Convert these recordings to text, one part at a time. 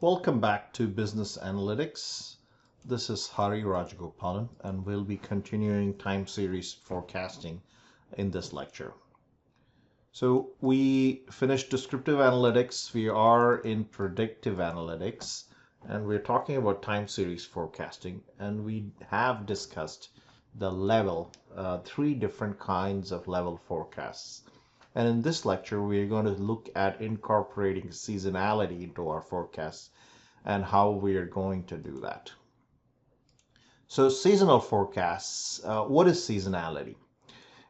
Welcome back to Business Analytics. This is Hari Rajagopalan, and we'll be continuing time series forecasting in this lecture. So we finished descriptive analytics, we are in predictive analytics, and we're talking about time series forecasting, and we have discussed the level, three different kinds of level forecasts. And in this lecture, we're going to look at incorporating seasonality into our forecasts and how we are going to do that. So seasonal forecasts, what is seasonality?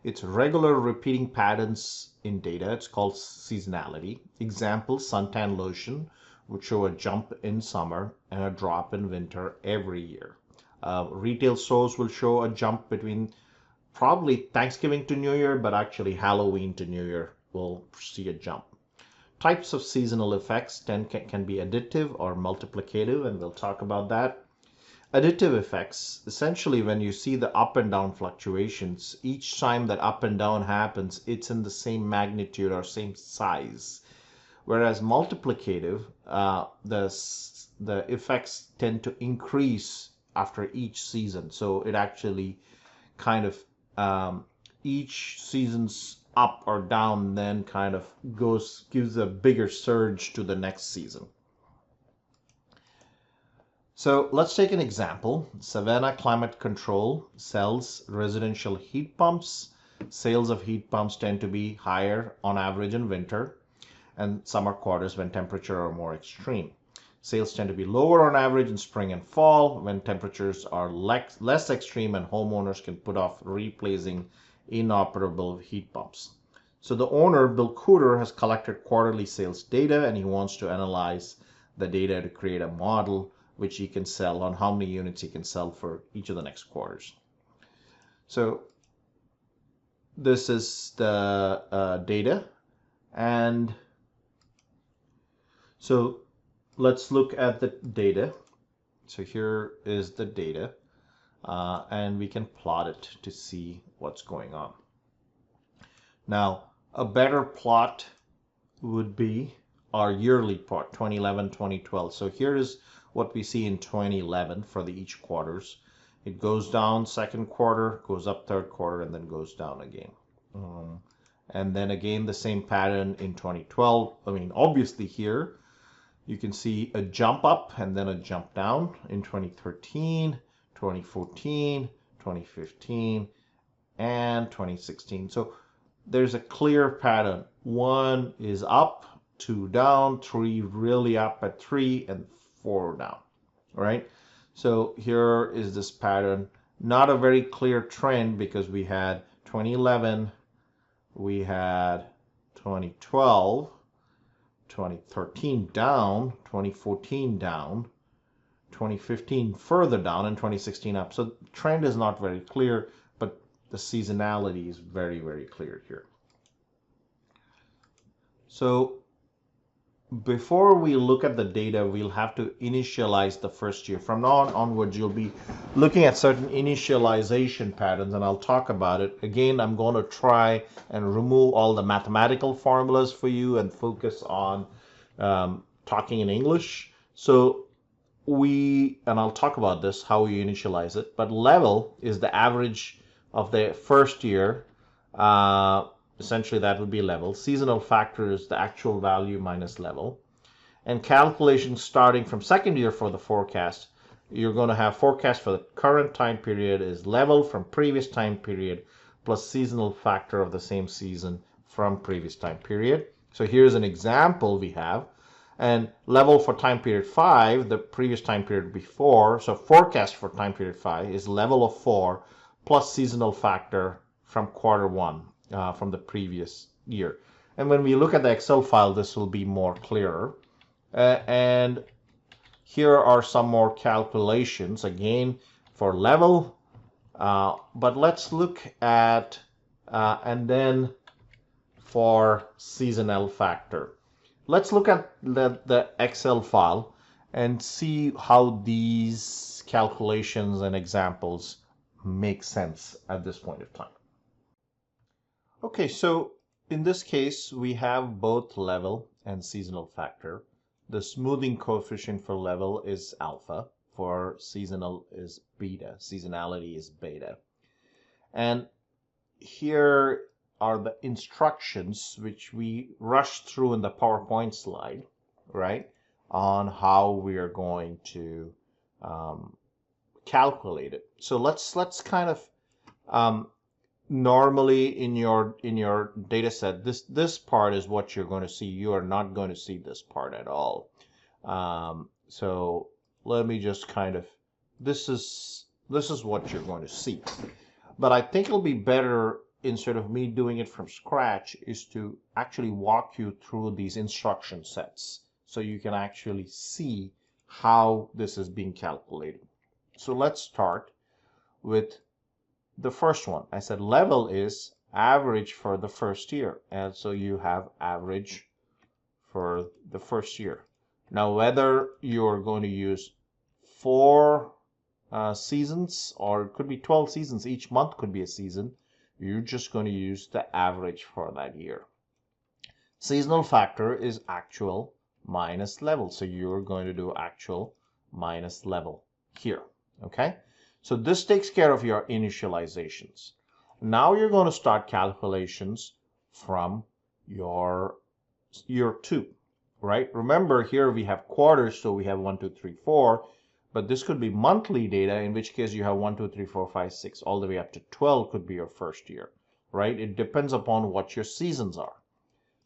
It's regular repeating patterns in data. It's called seasonality. Example, suntan lotion would show a jump in summer and a drop in winter every year. Retail stores will show a jump between probably Thanksgiving to New Year, but actually Halloween to New Year will see a jump. Types of seasonal effects can be additive or multiplicative, and we'll talk about that. Additive effects, essentially when you see the up and down fluctuations, each time that up and down happens, it's in the same magnitude or same size. Whereas multiplicative, the effects tend to increase after each season. So it actually kind of each season's up or down then kind of gives a bigger surge to the next season. So let's take an example. Savannah Climate Control sells residential heat pumps. Sales of heat pumps tend to be higher on average in winter and summer quarters when temperatures are more extreme. Sales tend to be lower on average in spring and fall when temperatures are less extreme and homeowners can put off replacing inoperable heat pumps. So the owner, Bill Cooter, has collected quarterly sales data and he wants to analyze the data to create a model which he can sell on how many units he can sell for each of the next quarters. So this is the data, and so let's look at the data. So here is the data, and we can plot it to see what's going on. Now, a better plot would be our yearly plot, 2011, 2012. So here is what we see in 2011 for each quarters. It goes down second quarter, goes up third quarter, and then goes down again. And then again, the same pattern in 2012. I mean, obviously here, you can see a jump up and then a jump down in 2013, 2014, 2015, and 2016. So there's a clear pattern. 1 is up, 2 down, 3 really up at 3, and 4 down. All right. So here is this pattern. Not a very clear trend because we had 2011, we had 2012, 2013 down, 2014 down, 2015 further down, and 2016 up. So the trend is not very clear, but the seasonality is very, very clear here. So before we look at the data, we'll have to initialize the first year. From now on onwards, you'll be looking at certain initialization patterns, and I'll talk about it. Again, I'm going to try and remove all the mathematical formulas for you and focus on talking in English. So and I'll talk about this, how you initialize it, but level is the average of the first year. Essentially, that would be level. Seasonal factor is the actual value minus level. And calculation starting from second year for the forecast, you're going to have forecast for the current time period is level from previous time period plus seasonal factor of the same season from previous time period. So here's an example we have. And level for time period 5, the previous time period before, so forecast for time period 5 is level of 4 plus seasonal factor from quarter 1. From the previous year. And when we look at the Excel file, this will be more clearer. And here are some more calculations, again, for level. But let's look at, and then for seasonal factor. Let's look at the Excel file and see how these calculations and examples make sense at this point of time. Okay, so in this case, we have both level and seasonal factor. The smoothing coefficient for level is alpha. For seasonal is beta. Seasonality is beta. And here are the instructions which we rushed through in the PowerPoint slide, right, on how we are going to calculate it. So let's kind of normally in your data set, this part is what you're going to see. You are not going to see this part at all. So let me just kind of, this is what you're going to see. But I think it'll be better, instead of me doing it from scratch, is to actually walk you through these instruction sets so you can actually see how this is being calculated. So let's start with the first one. I said level is average for the first year, and so you have average for the first year. Now, whether you're going to use 4 seasons, or it could be 12 seasons, each month could be a season, you're just going to use the average for that year. Seasonal factor is actual minus level, so you're going to do actual minus level here. Okay, so this takes care of your initializations. Now you're going to start calculations from your year 2, right? Remember, here we have quarters, so we have 1, 2, 3, 4. But this could be monthly data, in which case you have 1, 2, 3, 4, 5, 6, all the way up to 12 could be your first year, right? It depends upon what your seasons are.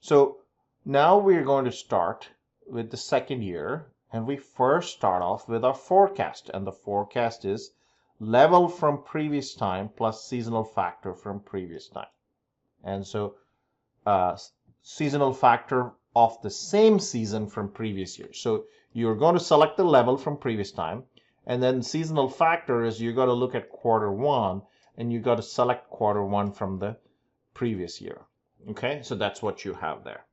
So now we're going to start with the second year, and we first start off with our forecast. And the forecast is level from previous time plus seasonal factor from previous time. And so seasonal factor of the same season from previous year. So you're going to select the level from previous time, and then seasonal factor is you got to look at quarter 1, and you got to select quarter 1 from the previous year. Okay, so that's what you have there.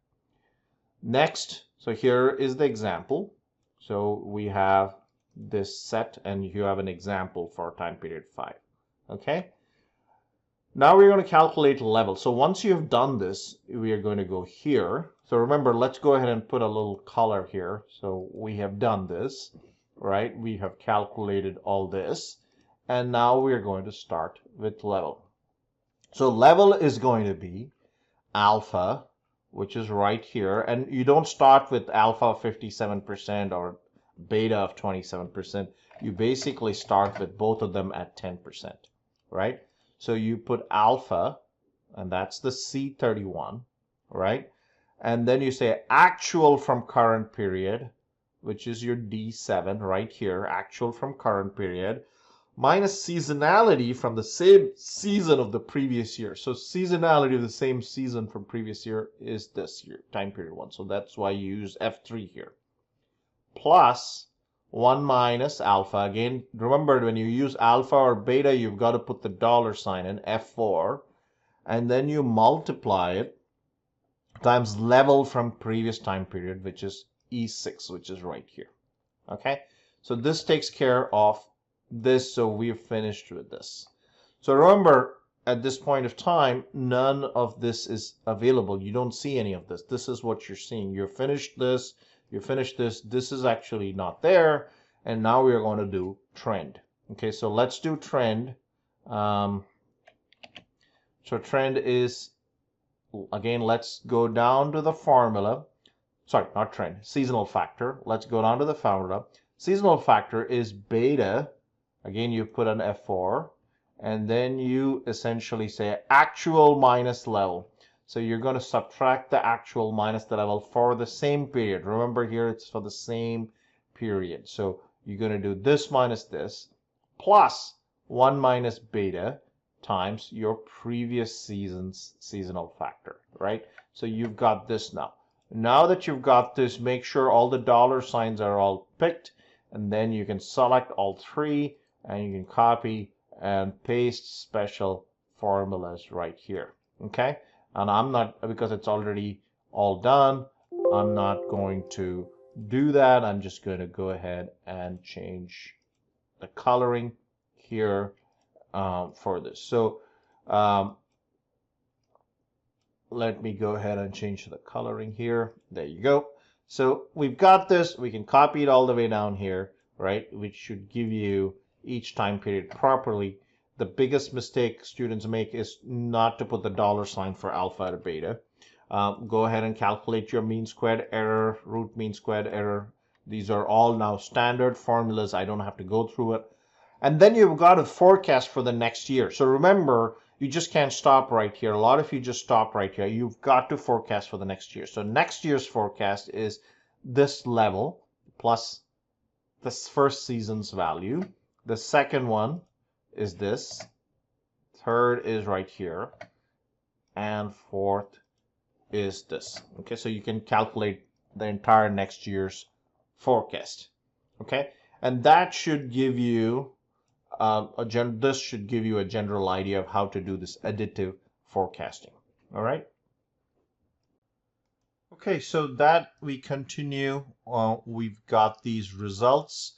Next, so here is the example. So we have this set, and you have an example for time period 5. Okay, now we're going to calculate level. So once you've done this, we are going to go here. So remember, let's go ahead and put a little color here. So we have done this, right? We have calculated all this. And now we're going to start with level. So level is going to be alpha, which is right here. And you don't start with alpha of 57% or beta of 27%. You basically start with both of them at 10%, right? So you put alpha, and that's the C31, right? And then you say actual from current period, which is your D7 right here, actual from current period, minus seasonality from the same season of the previous year. So seasonality of the same season from previous year is this year, time period 1. So that's why you use F3 here. Plus 1 minus alpha. Again, remember, when you use alpha or beta, you've got to put the $ in, F4, and then you multiply it times level from previous time period, which is E6, which is right here. Okay, so this takes care of this, so we've finished with this. So remember, at this point of time, none of this is available. You don't see any of this. This is what you're seeing. You finished this, you finished this. This is actually not there. And now we are going to do trend. Okay, so let's do trend. So trend is, again, let's go down to the formula. Sorry, not trend, seasonal factor. Let's go down to the formula. Seasonal factor is beta. Again, you put an F4, and then you essentially say actual minus level. So you're going to subtract the actual minus the level for the same period. Remember, here it's for the same period. So you're going to do this minus this, plus 1 minus beta times your previous season's seasonal factor, right? So you've got this now. Now that you've got this, make sure all the $ are all picked, and then you can select all 3, and you can copy and paste special formulas right here. Okay, and I'm not, because it's already all done, I'm not going to do that. I'm just going to go ahead and change the coloring here for this. So let me go ahead and change the coloring here. There you go. So we've got this, we can copy it all the way down here, right? Which should give you each time period properly. The biggest mistake students make is not to put the $ for alpha or beta. Go ahead and calculate your mean squared error, root mean squared error. These are all now standard formulas. I don't have to go through it. And then you've got a forecast for the next year. So remember, you just can't stop right here. A lot of you just stop right here. You've got to forecast for the next year. So next year's forecast is this level plus this first season's value. The second one is this. Third is right here. And fourth is this. Okay, so you can calculate the entire next year's forecast. Okay, and that should give you this should give you a general idea of how to do this additive forecasting. All right. Okay, so that we continue. We've got these results.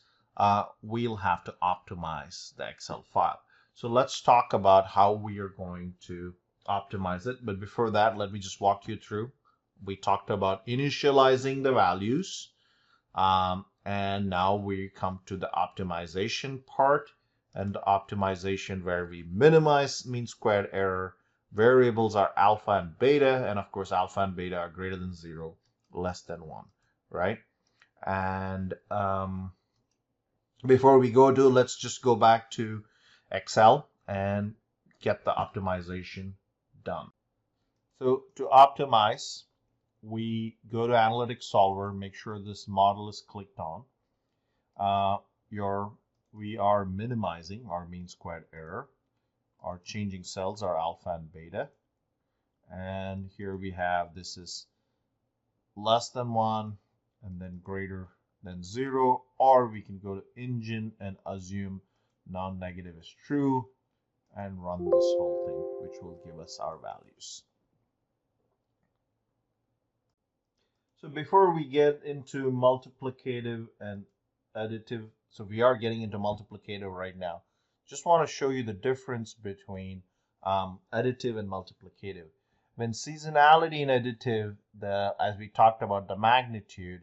We'll have to optimize the Excel file. So let's talk about how we are going to optimize it. But before that, let me just walk you through. We talked about initializing the values. And now we come to the optimization part, and the optimization where we minimize mean squared error. Variables are alpha and beta, and of course alpha and beta are greater than 0, less than 1, right? And before we go to, let's just go back to Excel and get the optimization done. So to optimize, we go to Analytics Solver, make sure this model is clicked on. We are minimizing our mean squared error. Our changing cells are alpha and beta. And here we have this is less than 1 and then greater than 0. Or we can go to Engine and assume non-negative is true and run this whole thing, which will give us our values. So before we get into multiplicative and additive, so we are getting into multiplicative right now. Just want to show you the difference between additive and multiplicative. When seasonality and additive, as we talked about, the magnitude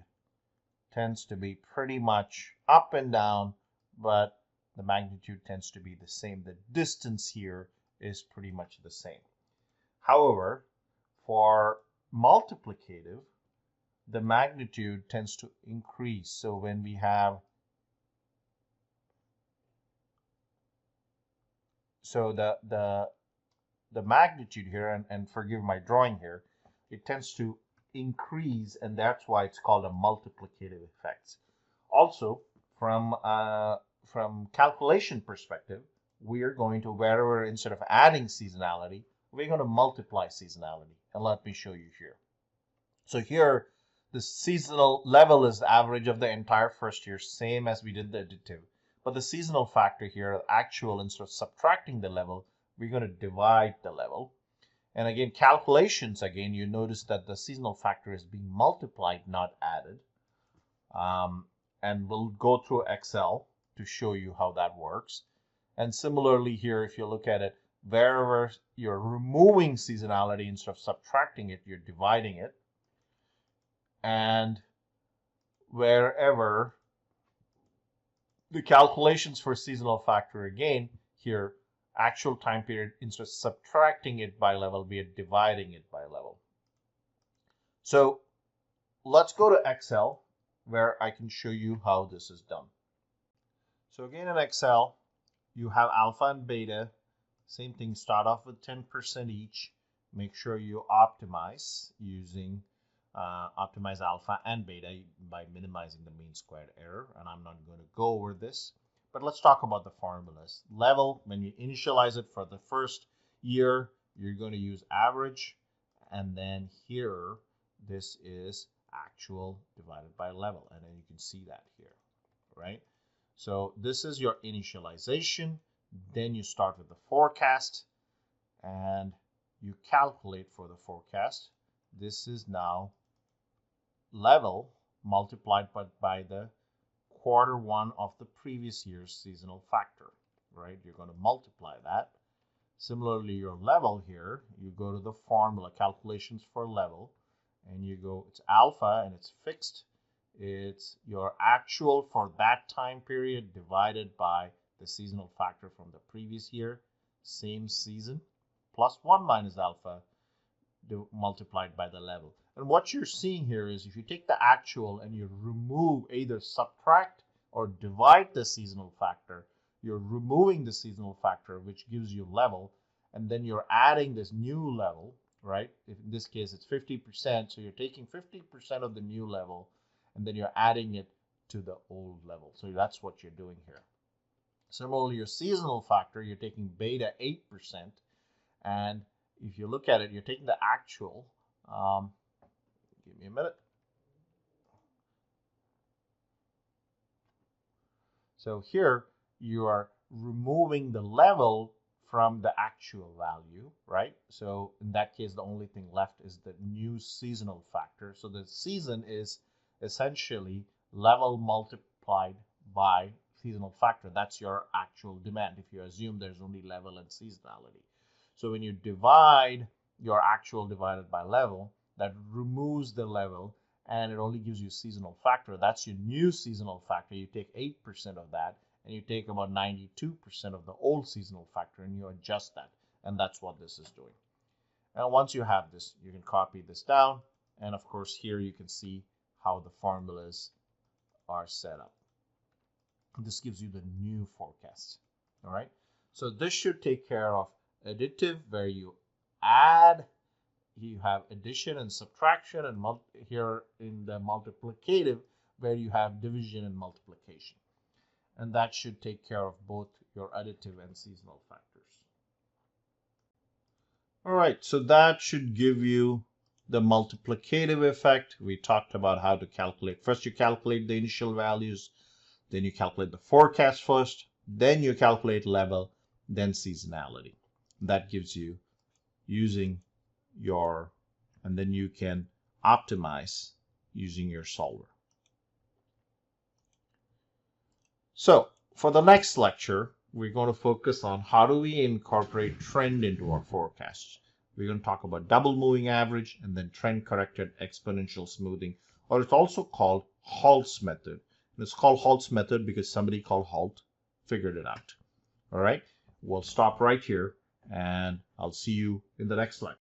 tends to be pretty much up and down, but the magnitude tends to be the same. The distance here is pretty much the same. However, for multiplicative, the magnitude tends to increase. So when we have the magnitude here, and forgive my drawing here, it tends to increase, and that's why it's called a multiplicative effect. Also, from calculation perspective, we are going to, wherever instead of adding seasonality, we're going to multiply seasonality. And let me show you here. So here, the seasonal level is the average of the entire first year, same as we did the additive. But the seasonal factor here, the actual, instead of subtracting the level, we're going to divide the level. And again, calculations, again, you notice that the seasonal factor is being multiplied, not added. And we'll go through Excel to show you how that works. And similarly here, if you look at it, wherever you're removing seasonality instead of subtracting it, you're dividing it. And wherever the calculations for seasonal factor, again, here, actual time period, instead of subtracting it by level, we are dividing it by level. So let's go to Excel, where I can show you how this is done. So again, in Excel, you have alpha and beta. Same thing, start off with 10% each. Make sure you optimize using optimize alpha and beta by minimizing the mean squared error. And I'm not going to go over this, but let's talk about the formulas. Level, when you initialize it for the first year, you're going to use average. And then here, this is actual divided by level. And then you can see that here, right? So this is your initialization. Then you start with the forecast and you calculate for the forecast. This is now level multiplied by the Q1 of the previous year's seasonal factor, right? You're going to multiply that. Similarly, your level here, you go to the formula calculations for level, and you go, it's alpha and it's fixed. It's your actual for that time period divided by the seasonal factor from the previous year, same season, plus 1 minus alpha multiplied by the level. And what you're seeing here is if you take the actual and you remove, either subtract or divide the seasonal factor, you're removing the seasonal factor, which gives you level, and then you're adding this new level, right? If in this case it's 50%, so you're taking 50% of the new level and then you're adding it to the old level. So that's what you're doing here. Similarly, your seasonal factor, you're taking beta 8%, and if you look at it, you're taking the actual. Give me a minute. So here you are removing the level from the actual value, right? So in that case, the only thing left is the new seasonal factor. So the season is essentially level multiplied by seasonal factor. That's your actual demand if you assume there's only level and seasonality. So when you divide your actual divided by level, that removes the level and it only gives you seasonal factor. That's your new seasonal factor. You take 8% of that and you take about 92% of the old seasonal factor and you adjust that. And that's what this is doing. And once you have this, you can copy this down. And of course, here you can see how the formulas are set up. This gives you the new forecast. All right. So this should take care of additive, where you add, you have addition and subtraction, and here in the multiplicative, where you have division and multiplication. And that should take care of both your additive and seasonal factors. All right, so that should give you the multiplicative effect. We talked about how to calculate. First, you calculate the initial values, then you calculate the forecast first, then you calculate level, then seasonality. That gives you using your, and then you can optimize using your solver. So for the next lecture, we're going to focus on how do we incorporate trend into our forecasts. We're going to talk about double moving average and then trend corrected exponential smoothing, or it's also called Halt's method. And it's called Halt's method because somebody called Halt figured it out. All right, we'll stop right here and I'll see you in the next lecture.